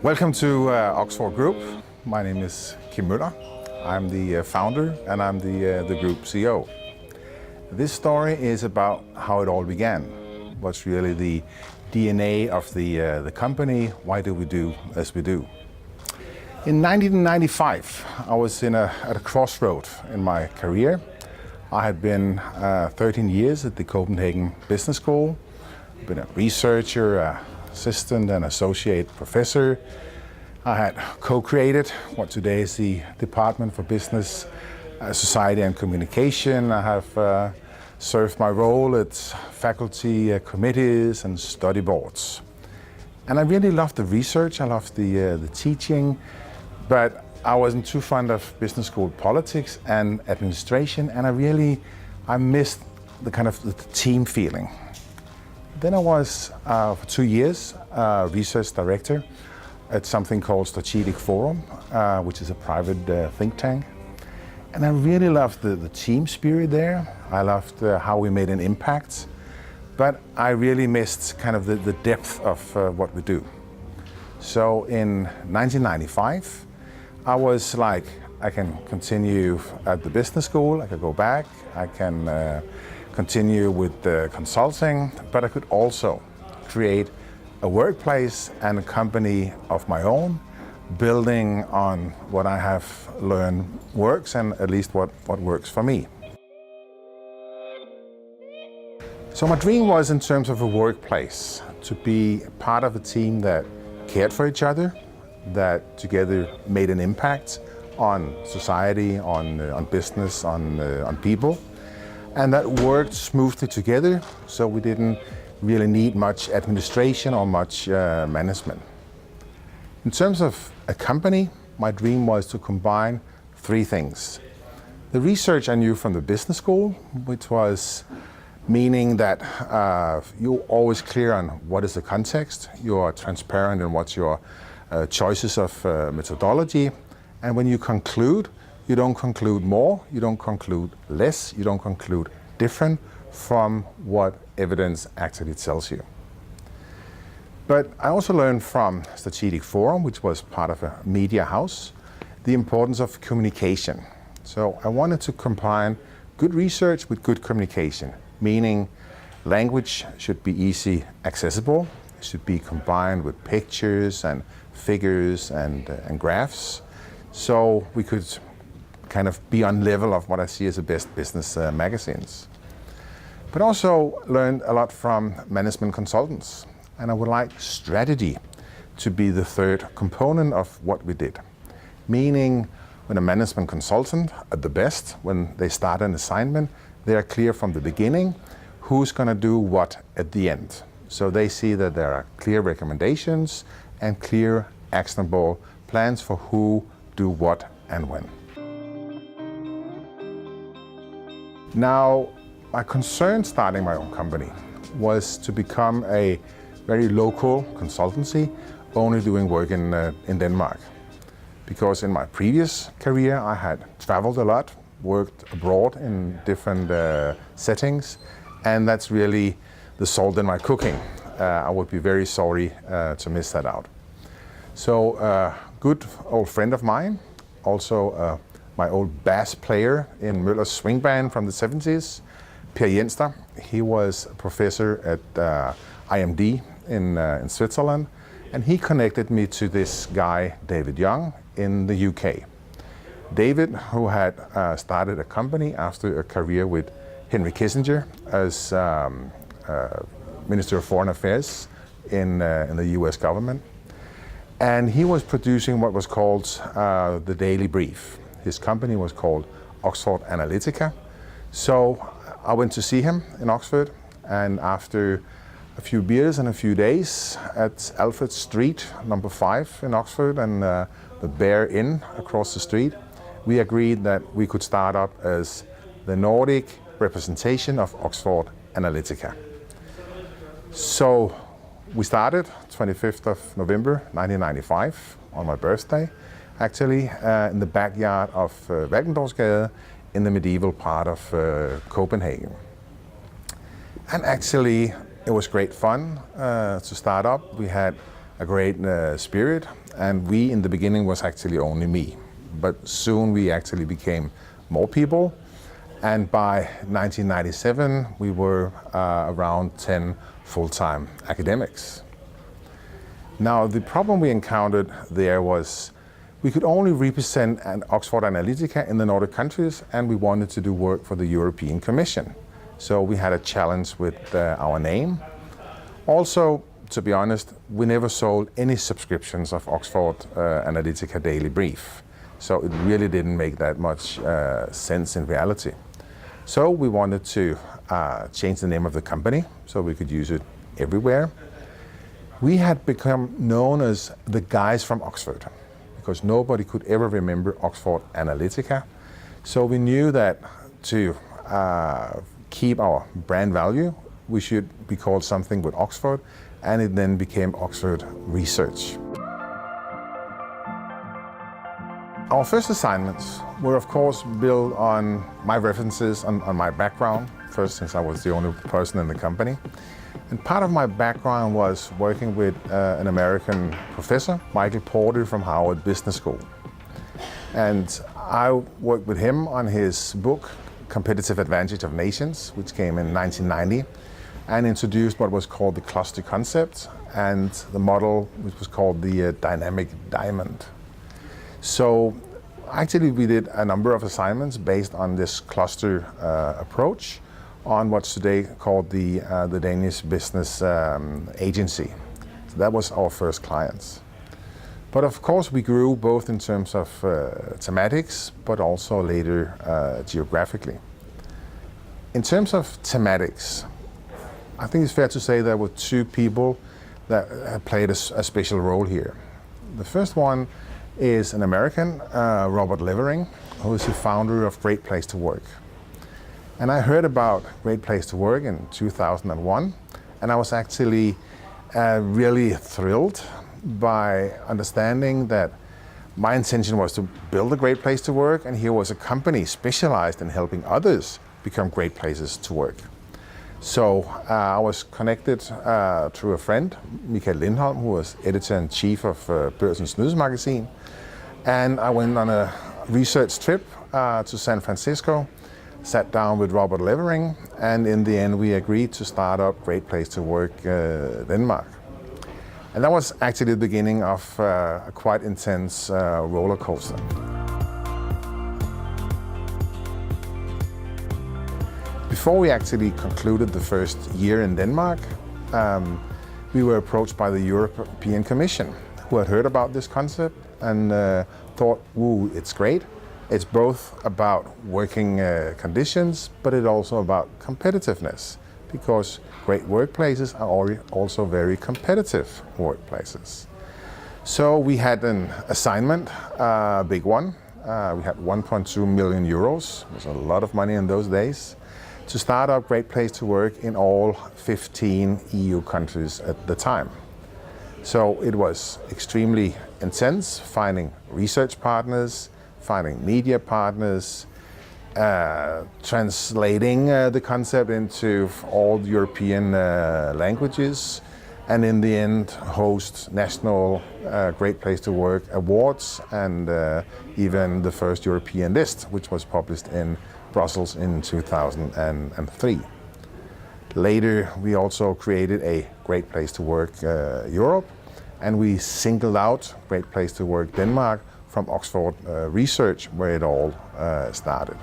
Welcome to Oxford Group. My name is Kim Møller. I'm the founder and I'm the group CEO. This story is about how it all began. What's really the DNA of the company? Why do we do as we do? In 1995, I was at a crossroad in my career. I had been 13 years at the Copenhagen Business School. I've been a researcher, assistant and associate professor. I had co-created what today is the Department for Business, Society and Communication. I have served my role at faculty committees and study boards. And I really loved the research, I loved the teaching, but I wasn't too fond of business school politics and administration, and I missed the kind of the team feeling. Then I was, for 2 years, research director at something called Strategic Forum, which is a private think tank. And I really loved the team spirit there. I loved how we made an impact, but I really missed kind of the depth of what we do. So in 1995, I was like, I can continue at the business school, I could go back, I can continue with the consulting, but I could also create a workplace and a company of my own, building on what I have learned works and at least what works for me. So my dream was, in terms of a workplace, to be part of a team that cared for each other, that together made an impact on society, on business, on people, and that worked smoothly together, so we didn't really need much administration or much management. In terms of a company, my dream was to combine 3 things. The research I knew from the business school, which was meaning that you're always clear on what is the context, you are transparent in what's your choices of methodology, and when you conclude, you don't conclude more, you don't conclude less, you don't conclude different from what evidence actually tells you. But I also learned from Strategic Forum, which was part of a media house, the importance of communication. So I wanted to combine good research with good communication, meaning language should be easy accessible, it should be combined with pictures and figures and graphs, so we could kind of be on level of what I see as the best business magazines. But also learned a lot from management consultants. And I would like strategy to be the 3rd component of what we did. Meaning, when a management consultant, at the best, when they start an assignment, they are clear from the beginning who's going to do what at the end. So they see that there are clear recommendations and clear actionable plans for who do what and when. Now, my concern starting my own company was to become a very local consultancy, only doing work in Denmark. Because in my previous career I had traveled a lot, worked abroad in different settings, and that's really the salt in my cooking. I would be very sorry to miss that out. So a good old friend of mine, also my old bass player in Møller's swing band from the 70s, Per Jenster, he was a professor at IMD in Switzerland, and he connected me to this guy, David Young, in the UK. David, who had started a company after a career with Henry Kissinger as Minister of Foreign Affairs in the US government. And he was producing what was called the Daily Brief. His company was called Oxford Analytica. So I went to see him in Oxford, and after a few beers and a few days at Alfred Street, number 5 in Oxford, and the Bear Inn across the street, we agreed that we could start up as the Nordic representation of Oxford Analytica. So we started 25th of November 1995, on my birthday, actually, in the backyard of Valkendorfsgade in the medieval part of Copenhagen. And actually, it was great fun to start up. We had a great spirit, and we in the beginning was actually only me. But soon we actually became more people, and by 1997 we were around 10 full-time academics. Now the problem we encountered there was we could only represent an Oxford Analytica in the Nordic countries, and we wanted to do work for the European Commission. So we had a challenge with our name. Also, to be honest, we never sold any subscriptions of Oxford Analytica Daily Brief. So it really didn't make that much sense in reality. So we wanted to change the name of the company so we could use it everywhere. We had become known as the guys from Oxford because nobody could ever remember Oxford Analytica. So we knew that to keep our brand value, we should be called something with Oxford, and it then became Oxford Research. Our first assignments were of course built on my references, on my background, first since I was the only person in the company. And part of my background was working with an American professor, Michael Porter from Harvard Business School. And I worked with him on his book, Competitive Advantage of Nations, which came in 1990, and introduced what was called the cluster concept and the model which was called the dynamic diamond. So actually we did a number of assignments based on this cluster approach on what's today called the Danish Business Agency. So that was our first clients. But of course we grew both in terms of thematics, but also later geographically. In terms of thematics, I think it's fair to say there were two people that played a special role here. The first one is an American, Robert Levering, who is the founder of Great Place to Work. And I heard about Great Place to Work in 2001, and I was actually really thrilled by understanding that my intention was to build a great place to work, and here was a company specialized in helping others become great places to work. So I was connected through a friend, Michael Lindholm, who was editor-in-chief of Børsens Nyhedsmagasin, and I went on a research trip to San Francisco, sat down with Robert Levering, and in the end we agreed to start up Great Place to Work Denmark. And that was actually the beginning of a quite intense roller coaster. Before we actually concluded the first year in Denmark, we were approached by the European Commission, who had heard about this concept and thought, "Ooh, it's great. It's both about working conditions, but it's also about competitiveness, because great workplaces are also very competitive workplaces." So we had an assignment, a big one. We had 1.2 million euros. It was a lot of money in those days, to start up Great Place to Work in all 15 EU countries at the time. So it was extremely intense, finding research partners, finding media partners, translating the concept into all European languages, and in the end host national Great Place to Work awards and even the first European list, which was published in Brussels in 2003. Later we also created a Great Place to Work Europe, and we singled out Great Place to Work Denmark from Oxford Research, where it all started.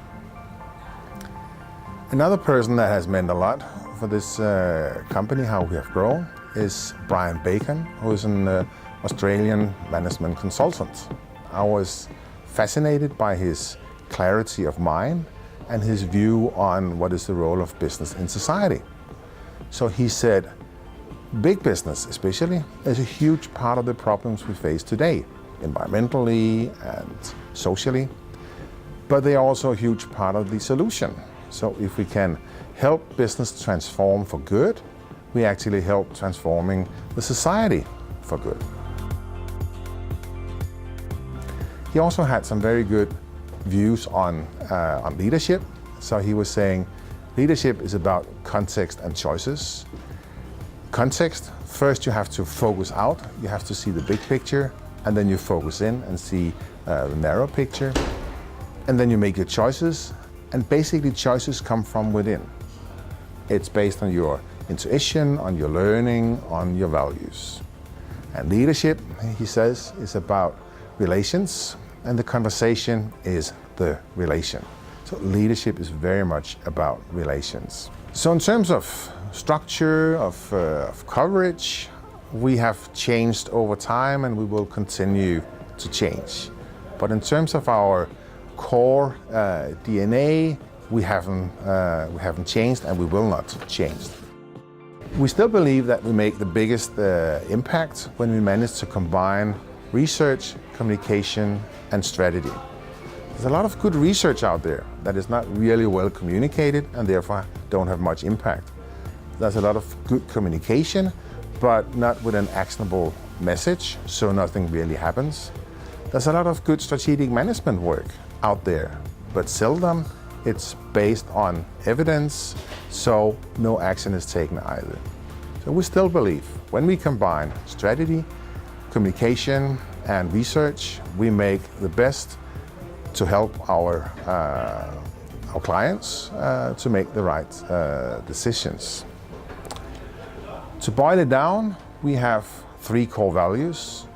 Another person that has meant a lot for this company, how we have grown, is Brian Bacon, who is an Australian management consultant. I was fascinated by his clarity of mind and his view on what is the role of business in society. So he said, big business especially is a huge part of the problems we face today, environmentally and socially, but they are also a huge part of the solution. So if we can help business transform for good, we actually help transforming the society for good. He also had some very good views on leadership. So he was saying Leadership is about context and choices. Context, first you have to focus out, you have to see the big picture, and then you focus in and see the narrow picture. And then you make your choices, and basically choices come from within. It's based on your intuition, on your learning, on your values. And leadership, he says, is about relations, and the conversation is the relation. So leadership is very much about relations. So in terms of structure, of coverage, we have changed over time and we will continue to change. But in terms of our core DNA, we haven't changed and we will not change. We still believe that we make the biggest impact when we manage to combine research, communication, and strategy. There's a lot of good research out there that is not really well communicated and therefore don't have much impact. There's a lot of good communication, but not with an actionable message, so nothing really happens. There's a lot of good strategic management work out there, but seldom it's based on evidence, so no action is taken either. So we still believe when we combine strategy, communication, and research, we make the best to help our clients to make the right decisions. To boil it down, we have 3 core values.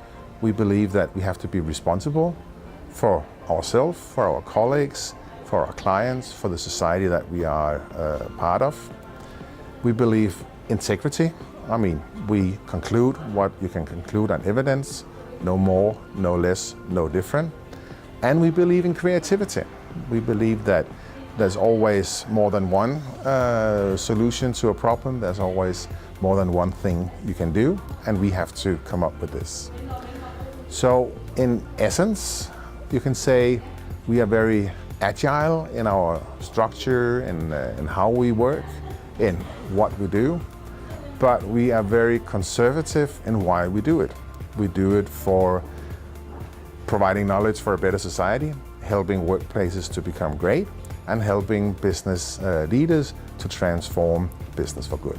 We believe that we have to be responsible for ourselves, for our colleagues, for our clients, for the society that we are part of. We believe integrity. I mean, we conclude what you can conclude on evidence, no more, no less, no different. And we believe in creativity. We believe that there's always more than one solution to a problem. There's always more than one thing you can do, and we have to come up with this. So in essence, you can say we are very agile in our structure and in how we work, in what we do, but we are very conservative in why we do it. We do it for providing knowledge for a better society, helping workplaces to become great, and helping business leaders to transform business for good.